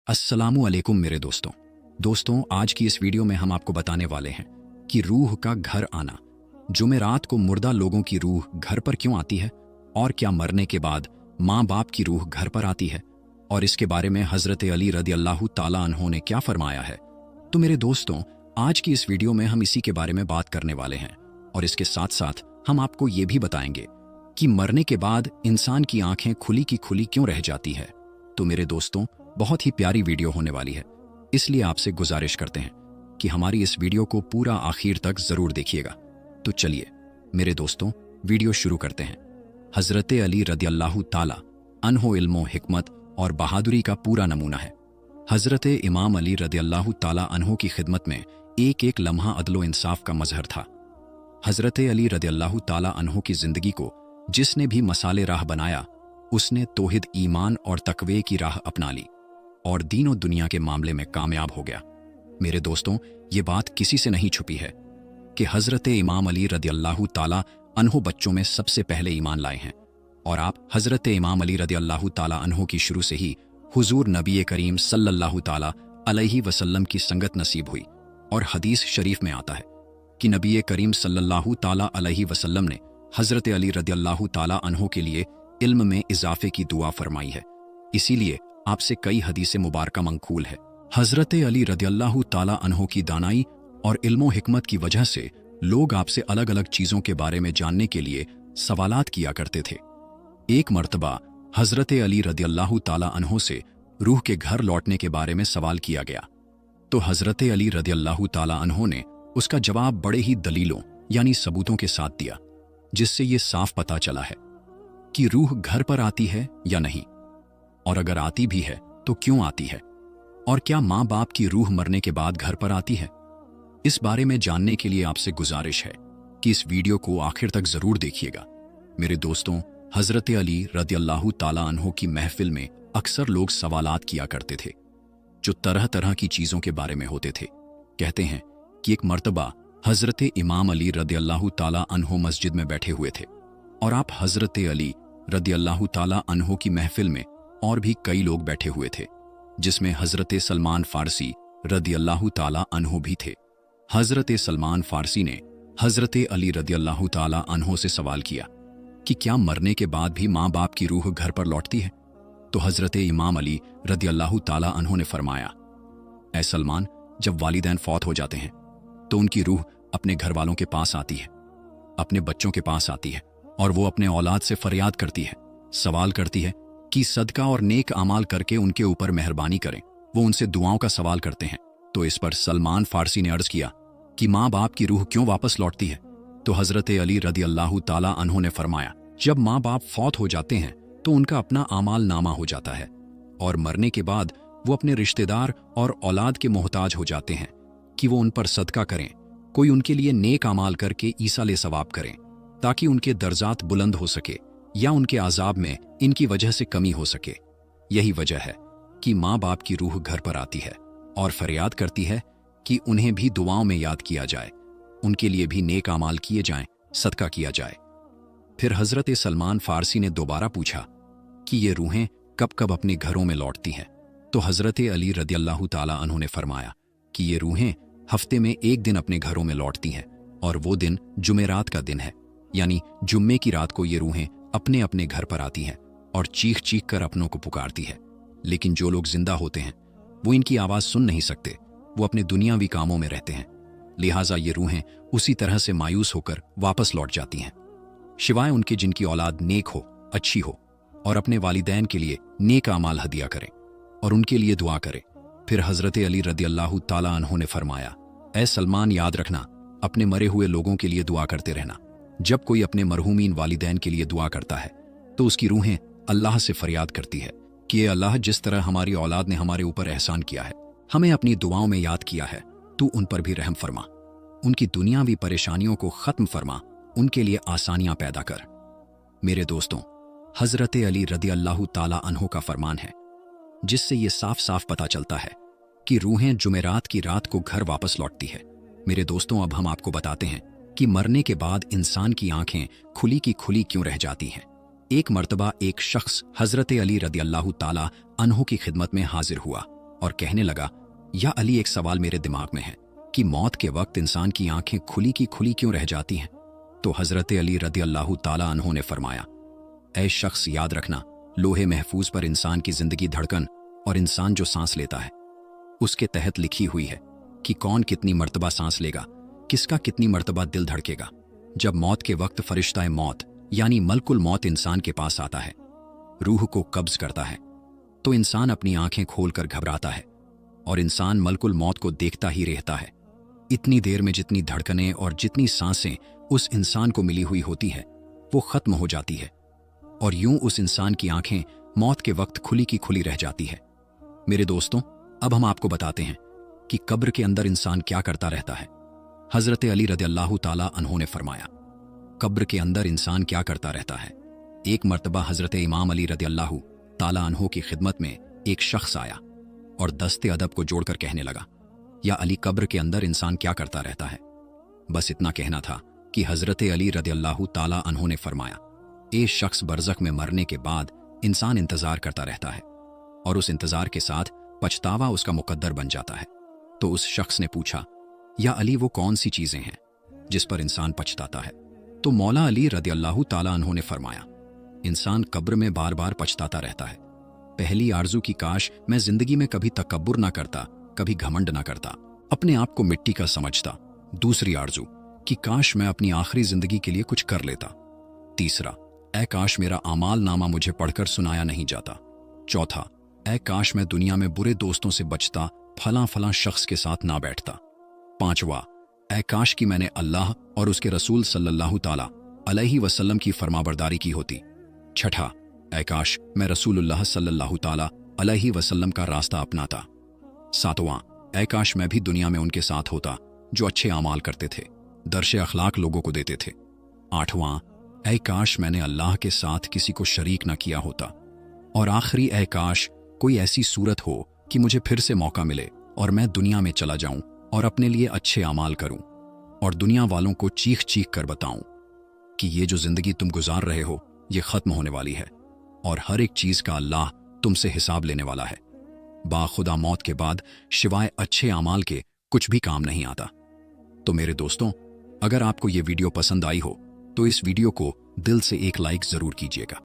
अस्सलामु अलैकुम मेरे दोस्तों, आज की इस वीडियो में हम आपको बताने वाले हैं कि रूह का घर आना। जुमेरात को मुर्दा लोगों की रूह घर पर क्यों आती है और क्या मरने के बाद माँ बाप की रूह घर पर आती है, और इसके बारे में हजरत अली रदियल्लाहु ताला अन्हो ने क्या फरमाया है। तो मेरे दोस्तों, आज की इस वीडियो में हम इसी के बारे में बात करने वाले हैं, और इसके साथ साथ हम आपको ये भी बताएंगे कि मरने के बाद इंसान की आंखें खुली की खुली क्यों रह जाती है। तो मेरे दोस्तों, बहुत ही प्यारी वीडियो होने वाली है, इसलिए आपसे गुजारिश करते हैं कि हमारी इस वीडियो को पूरा आखिर तक जरूर देखिएगा। तो चलिए मेरे दोस्तों, वीडियो शुरू करते हैं। हजरत अली रदियल्लाहु ताला अन्हो इल्मो हिकमत और बहादुरी का पूरा नमूना है। हजरत इमाम अली रदियल्लाहु ताला अन्हो की खिदमत में एक एक लम्हा अदलो इंसाफ का मजहर था। हजरत अली रदियल्लाहु ताला अन्हो की जिंदगी को जिसने भी मसाले राह बनाया, उसने तौहीद, ईमान और तकवे की राह अपना ली और दीन और दुनिया के मामले में कामयाब हो गया। मेरे दोस्तों, ये बात किसी से नहीं छुपी है कि हजरत इमाम अली रदियल्लाहु ताला अन्हो बच्चों में सबसे पहले ईमान लाए हैं, और आप हजरत इमाम अली रदियल्लाहु ताला अन्हो की शुरू से ही हुजूर नबी करीम सल्लल्लाहु ताला अलैहि वसल्लम की संगत नसीब हुई। और हदीस शरीफ में आता है कि नबी करीम सल्लल्लाहु ताला अलैहि वसल्लम ने हजरत अली रदियल्लाहु ताला अन्हो के लिए इल्म में इजाफे की दुआ फरमाई है। इसीलिए आपसे कई हदीसें मुबारका मंकूल है। हजरत अली रदियल्लाहु ताला अन्हो की दानाई और इल्मो हिकमत की वजह से लोग आपसे अलग अलग चीजों के बारे में जानने के लिए सवालात किया करते थे। एक मर्तबा हजरत अली रदियल्लाहु ताला अन्हो से रूह के घर लौटने के बारे में सवाल किया गया, तो हजरत अली रदियल्लाहु ताला अन्हो ने उसका जवाब बड़े ही दलीलों यानी सबूतों के साथ दिया, जिससे ये साफ पता चला है कि रूह घर पर आती है या नहीं, और अगर आती भी है तो क्यों आती है, और क्या माँ बाप की रूह मरने के बाद घर पर आती है। इस बारे में जानने के लिए आपसे गुजारिश है कि इस वीडियो को आखिर तक जरूर देखिएगा। मेरे दोस्तों, हजरत अली रदियल्लाहु ताला अन्हो की महफिल में अक्सर लोग सवालात किया करते थे, जो तरह तरह की चीजों के बारे में होते थे। कहते हैं कि एक मर्तबा हजरत इमाम अली रदियल्लाहु ताला अन्हो मस्जिद में बैठे हुए थे, और आप हजरत अली रदियल्लाहु ताला अन्हो की महफिल में और भी कई लोग बैठे हुए थे, जिसमें हजरत सलमान फारसी रदियल्लाहु ताला अन्हो भी थे। हजरत सलमान फारसी ने हजरत अली रदियल्लाहु ताला अन्हो से सवाल किया कि क्या मरने के बाद भी माँ बाप की रूह घर पर लौटती है। तो हजरत इमाम अली रदियल्लाहु ताला अन्हो ने फरमाया, ऐ सलमान, जब वालिदैन फौत हो जाते हैं तो उनकी रूह अपने घर वालों के पास आती है, अपने बच्चों के पास आती है, और वो अपने औलाद से फरियाद करती है, सवाल करती है कि सदका और नेक अमाल करके उनके ऊपर मेहरबानी करें। वो उनसे दुआओं का सवाल करते हैं। तो इस पर सलमान फारसी ने अर्ज किया कि माँ बाप की रूह क्यों वापस लौटती है। तो हजरत अली रदियल्लाहु ताला अन्हो ने फरमाया, जब माँ बाप फौत हो जाते हैं तो उनका अपना आमाल नामा हो जाता है, और मरने के बाद वो अपने रिश्तेदार और औलाद के मोहताज हो जाते हैं कि वो उन पर सदका करें, कोई उनके लिए नेक अमाल करके ईसाले सवाब करें, ताकि उनके दर्जात बुलंद हो सके या उनके आजाब में इनकी वजह से कमी हो सके। यही वजह है कि माँ बाप की रूह घर पर आती है और फरियाद करती है कि उन्हें भी दुआओं में याद किया जाए, उनके लिए भी नेक अमाल किए जाएं, सदका किया जाए। फिर हजरत सलमान फारसी ने दोबारा पूछा कि ये रूहें कब कब अपने घरों में लौटती हैं। तो हजरत अली रदियल्लाहु ताला अन्हो ने फरमाया कि ये रूहें हफ्ते में एक दिन अपने घरों में लौटती हैं, और वो दिन जुमेरात का दिन है, यानी जुम्मे की रात को ये रूहें अपने अपने घर पर आती हैं और चीख चीख कर अपनों को पुकारती है। लेकिन जो लोग जिंदा होते हैं वो इनकी आवाज सुन नहीं सकते, वो अपने दुनियावी कामों में रहते हैं, लिहाजा ये रूहें उसी तरह से मायूस होकर वापस लौट जाती हैं, शिवाय उनके जिनकी औलाद नेक हो, अच्छी हो, और अपने वालिदैन के लिए नेक अमाल हदिया करें और उनके लिए दुआ करें। फिर हजरत अली रदियल्लाहु ताला अन्हो ने फरमाया, ऐ सलमान, याद रखना, अपने मरे हुए लोगों के लिए दुआ करते रहना। जब कोई अपने मरहूमीन वालिदैन के लिए दुआ करता है तो उसकी रूहें अल्लाह से फरियाद करती है कि अल्लाह, जिस तरह हमारी औलाद ने हमारे ऊपर एहसान किया है, हमें अपनी दुआओं में याद किया है, तू उन पर भी रहम फरमा, उनकी दुनियावी परेशानियों को खत्म फरमा, उनके लिए आसानियां पैदा कर। मेरे दोस्तों, हजरत अली रदियल्लाहु ताला अन्हो का फरमान है, जिससे ये साफ साफ पता चलता है कि रूहें जुमेरात की रात को घर वापस लौटती है। मेरे दोस्तों, अब हम आपको बताते हैं कि मरने के बाद इंसान की आंखें खुली की खुली क्यों रह जाती हैं। एक मर्तबा एक शख्स हजरत अली रदियल्लाहु ताला अन्हो की खिदमत में हाजिर हुआ और कहने लगा, या अली, एक सवाल मेरे दिमाग में है कि मौत के वक्त इंसान की आंखें खुली की खुली क्यों रह जाती हैं? तो हजरत अली रदी अल्लाह ताला अन्हो ने फरमाया, ऐ शख्स, याद रखना, लोहे महफूज पर इंसान की जिंदगी, धड़कन और इंसान जो सांस लेता है उसके तहत लिखी हुई है कि कौन कितनी मर्तबा सांस लेगा, किसका कितनी मर्तबा दिल धड़केगा। जब मौत के वक्त फरिश्ता मौत यानी मलकुल मौत इंसान के पास आता है, रूह को कब्ज करता है, तो इंसान अपनी आंखें खोलकर घबराता है और इंसान मलकुल मौत को देखता ही रहता है। इतनी देर में जितनी धड़कनें और जितनी सांसें उस इंसान को मिली हुई होती है वो खत्म हो जाती है और यूं उस इंसान की आंखें मौत के वक्त खुली की खुली रह जाती है। मेरे दोस्तों, अब हम आपको बताते हैं कि कब्र के अंदर इंसान क्या करता रहता है। हजरत अली रदियल्लाहु ताला अन्हो ने फरमाया, कब्र के अंदर इंसान क्या करता रहता है। एक मर्तबा हजरत इमाम अली रदियल्लाहु ताला अन्हो की खिदमत में एक शख्स आया और दस्ते अदब को जोड़कर कहने लगा, या अली, कब्र के अंदर इंसान क्या करता रहता है। बस इतना कहना था कि हजरत अली रदियल्लाहु ताला अन्हो ने फरमाया, ए शख्स, बरज़ख में मरने के बाद इंसान इंतजार करता रहता है और उस इंतजार के साथ पछतावा उसका मुकद्दर बन जाता है। तो उस शख्स ने पूछा, या अली, वो कौन सी चीजें हैं जिस पर इंसान पछताता है? तो मौला अली रदियल्लाहु ताला अन्हो ने फरमाया, इंसान कब्र में बार बार पछताता रहता है। पहली आरजू की काश मैं जिंदगी में कभी तकब्बुर ना करता, कभी घमंड ना करता, अपने आप को मिट्टी का समझता। दूसरी आरजू कि काश मैं अपनी आखिरी जिंदगी के लिए कुछ कर लेता। तीसरा, ऐ काश मेरा आमाल नामा मुझे पढ़कर सुनाया नहीं जाता। चौथा, ऐ काश मैं दुनिया में बुरे दोस्तों से बचता, फलां फलां शख्स के साथ ना बैठता। पांचवा, ऐ काश कि मैंने अल्लाह और उसके रसूल सल्लल्लाहु ताला अलैहि वसल्लम की फरमाबरदारी की होती। छठा, ऐ काश मैं रसूलुल्लाह सल्लल्लाहु ताला अलैहि वसल्लम का रास्ता अपनाता। सातवां, ऐ काश मैं भी दुनिया में उनके साथ होता जो अच्छे आमाल करते थे, दर्शे अखलाक लोगों को देते थे। आठवां, ऐ काश मैंने अल्लाह के साथ किसी को शरीक न किया होता। और आखिरी, ऐ काश कोई ऐसी सूरत हो कि मुझे फिर से मौका मिले और मैं दुनिया में चला जाऊं और अपने लिए अच्छे आमाल करूं और दुनिया वालों को चीख चीख कर बताऊं कि ये जो जिंदगी तुम गुजार रहे हो ये खत्म होने वाली है और हर एक चीज का अल्लाह तुमसे हिसाब लेने वाला है। बाखुदा मौत के बाद सिवाय अच्छे आमाल के कुछ भी काम नहीं आता। तो मेरे दोस्तों, अगर आपको ये वीडियो पसंद आई हो तो इस वीडियो को दिल से एक लाइक जरूर कीजिएगा।